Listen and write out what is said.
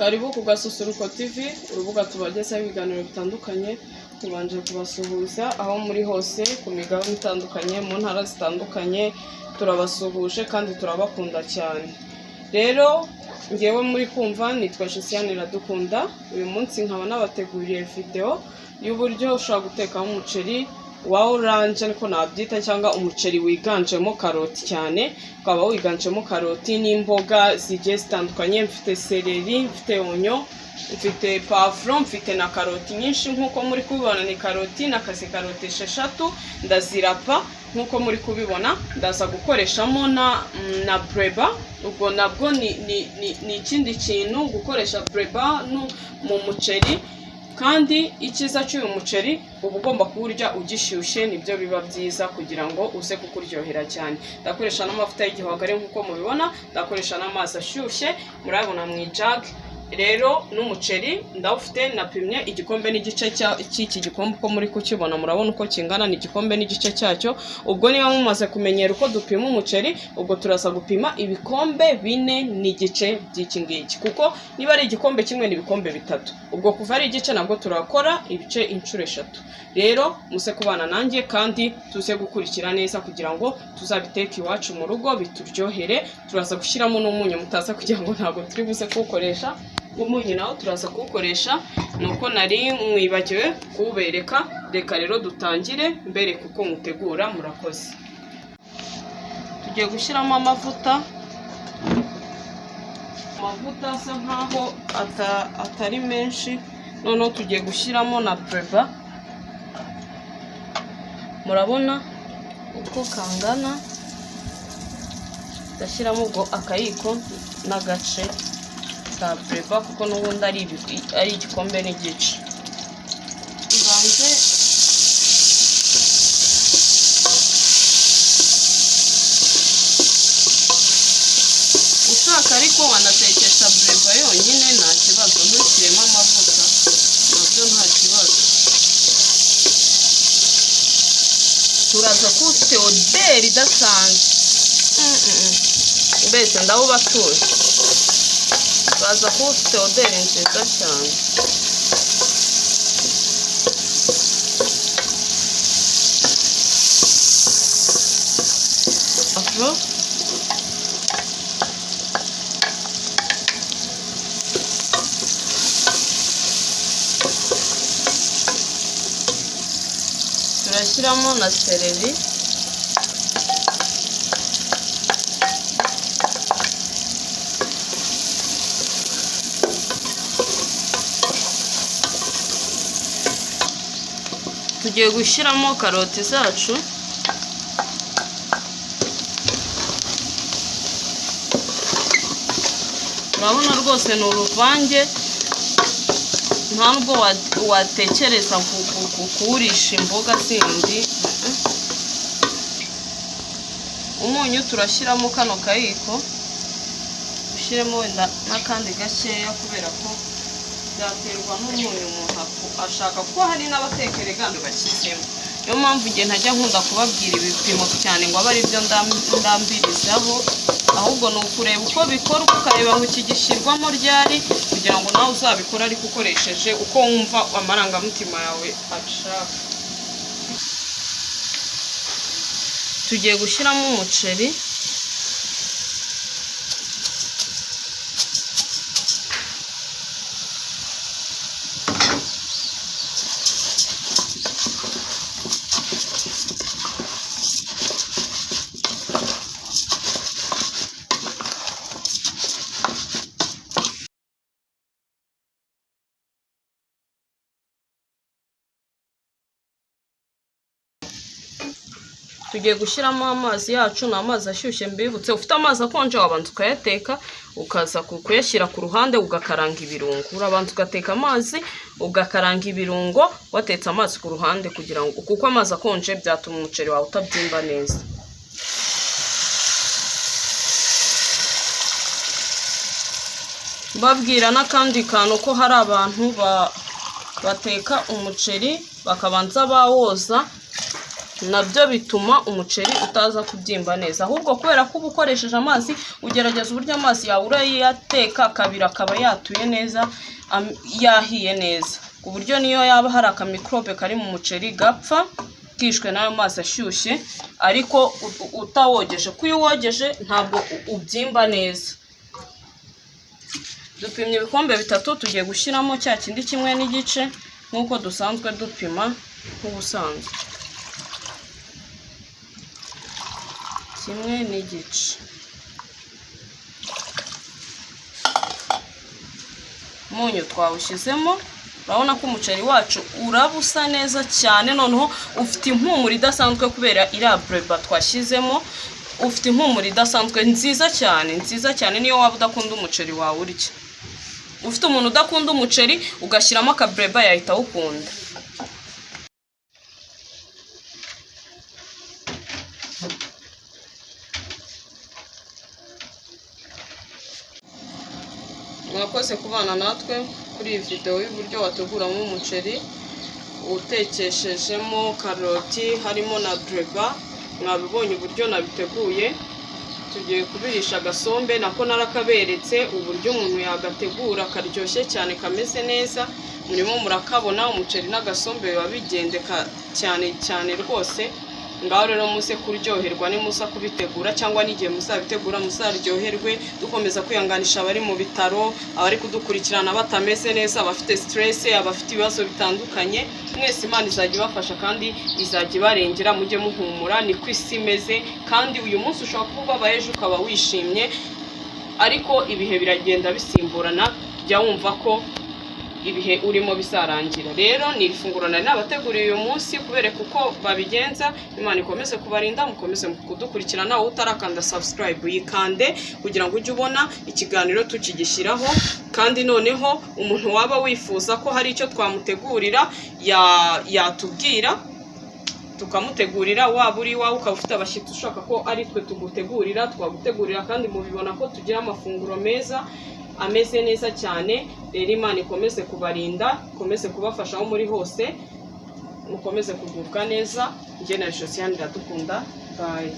Karibu ku Gasusuruko TV, urubuga tubagezaho ibiganiro bitandukanye. Tubanje kubasuhuza aho muri hose ku migabane itandukanye, mu ntara zitandukanye. Turabasuhuje kandi turabakunda cyane. Rero ngewe muri kumva nitwa Josiane Iradukunda. Uyu munsi nkaba nabateguriye video y'uburyo ushobora gutekamo umuceri wa orange, ariko nabyita, cyangwa umuceri wiganjemo karoti cyane. Ukaba wiganjemo karoti n'imboga zigiye zitandukanye. Mfite seleri, mfite onyo, mfite pavuro, mfite na karoti nyinshi. Nkuko muri kubibona ni karoti, nakaze karoti 6 ndazirapa. Nkuko muri kubibona ndaza gukoreshamo na breba. Ubwo nabwo ni ikindi kintu, gukoresha breba mu muceri. Kandi ikiza cy'uyu muceri uba ugomba kuwurya ugishyushye, nibyo biba byiza kugira ngo uze kukuryohera cyane. Ndakoresha n'amavuta y'igihwagari nkuko mubibona, ndakoresha n'amazi ashyushye murabona mu ijage. Rero n'umuceri ndawufite, napimye igikombe n'igice cy'iki gikombe. Uko muri kukibona murabona uko kingana, ni igikombe n'igice cyacyo. Ubwo niba mumaze kumenyera uko dupima umuceri, ubwo turaza gupima ibikombe 4 n'igice by'iki ngiki, kuko niba ari igikombe kimwe ni ibikombe 3. Ubwo kuva ari igice nabwo turakora ibice inshuro 3. Rero muse kubana nanjye kandi tuze gukurikira neza kugira ngo tuzabiteke iwacu mu rugo bituryohere. Turaza gushyiramo n'umunyu mutaza kugira ngo ntago turi buze kuwukoresha. Umunyu nawo turaza kuwukoresha, nuko nari mwibagiwe kuwubereka. Reka rero dutangire mbere kuko mutegura. Murakoze. Tugiye gushyiramo amavuta asa nkaho atari menshi. Noneho tugiye gushyiramo na breba. Murabona uko kangana. Ndashyiramo ubwo akayiko n'agace ka breba, kuko n'ubundi ari igikombe n'igice. Ibanze ushaka ariko wanatekesha breba yonyine nta kibazo, ntushyiremo amavuta nabyo nta kibazo. Turaza kufite oderi idasanzwe, mbese ndawubatuye. Turaza kufite oderi nziza cyane. Afro turashyiramo na seleri. Tugiye gushyiramo karoti zacu. Urabona rwose ni uruvange, nta nubwo watekereza kuwurisha imboga zindi. Umunyu turashyiramo kano kayiko, ushyiremo wenda n'akandi gakeya kubera ko byaterwa n'umunyu umuntu ashaka, kuko hari n'abatekere kandi bakizemo. Niyo mpamvu ngiye ntajya nkunda kubabwira ibipimo cyane ngo abe ari byo ndambirizaho, ahubwo ni ukureba uko bikorwa, ukareba ngo iki gishyirwamo ryari, kugira ngo nawe uzabikora ariko ukoresheje uko wumva amarangamutima yawe ashaka. Tugiye gushyiramo umuceri. Tugiye gushyiramo amazi yacu. Ni amazi ashyushye mbibutse. Ufite amazi akonje wabanza ukayateka, ukaza kuyashyira ku ruhande, ugakaranga ibirungo. Urabanza ugateka amazi, ugakaranga ibirungo watetse amazi ku ruhande, kugira ngo, kuko amazi akonje byatuma umuceri wawe utabyimba neza. Babwira n'akandi kantu ko hari abantu bateka umuceri bakabanza bawoza nabyo bituma umuceri utaza kubyimba neza, ahubwo kubera ko uba ukoresheje amazi ugerageza uburyo amazi yawe urayateka akabira akaba yatuye neza, yahiye neza, ku buryo niyo yaba hari akamikorobe kari mu muceri gapfa kishwe n'ayo mazi ashyushye, ariko utawogeje, ko iyo wogeje ntabwo ubyimba neza. Dupimye ibikombe 3, tugiye gushyiramo cya kindi 1 n'igice nk'uko dusanzwe dupima nk'ubusanzwe, 1 n'igice. Umunyu twawushyizemo, urabona ko umuceri wacu urabusa neza cyane, noneho ufite impumuro idasanzwe kubera iriya breba twashyizemo, ufite impumuro idasanzwe nziza cyane, niyo waba udakunda umuceri wawe urya. Ufite umuntu udakunda umuceri ugashyiramo akabreba yahita awukunda. Mwakoze kubana natwe kuri iyi video y'uburyo wateguramo umuceri utekeshejemo karoti harimo na breba. Mwabibonye uburyo nabiteguye, tugiye kubirisha agasombe, nako narakaberetse uburyo umuntu yagategura karyoshye cyane kameze neza, murimo murakabona. Umuceri n'agasombe biba bigendeka cyane rwose. Ngaho rero muze kuryoherwa nimusa kubitegura, cyangwa n'igihe muzabitegura muzaryoherwe. Dukomeza kwihanganisha abari mu bitaro, abari kudukurikirana batameze neza, abafite stress, abafite ibibazo bitandukanye, mwese Imana izajya ibafasha kandi izajya ibarengera. Mujye muhumura, ni ku isi imeze, kandi uyu munsi ushobora kuba ubabaye ejo ukaba wishimye, ariko ibihe biragenda bisimburana. Jya wumva ko ibihe urimo bizarangira. Rero ni ifunguro nari nabateguriye uyu munsi kubereka uko babigenza. Imana ikomeze kubarinda, mukomeze kudukurikirana. Wowe utarakanda subscribe yikande kugira ngo ujye ubona ikiganiro tukigishyiraho, kandi noneho umuntu waba wifuza ko hari icyo twamutegurira yatubwira tukamutegurira. Waba uri iwawe ukaba ufite abashyitsi ushaka ko ari twe tugutegurira, twagutegurira, kandi mubibona ko tugira amafunguro meza ameze neza cyane. Rero Imana ikomeze kubarinda, ikomeze kubafasha aho muri hose, mukomeze kugubwa neza. Njye na Josiane iradukunda. Bye.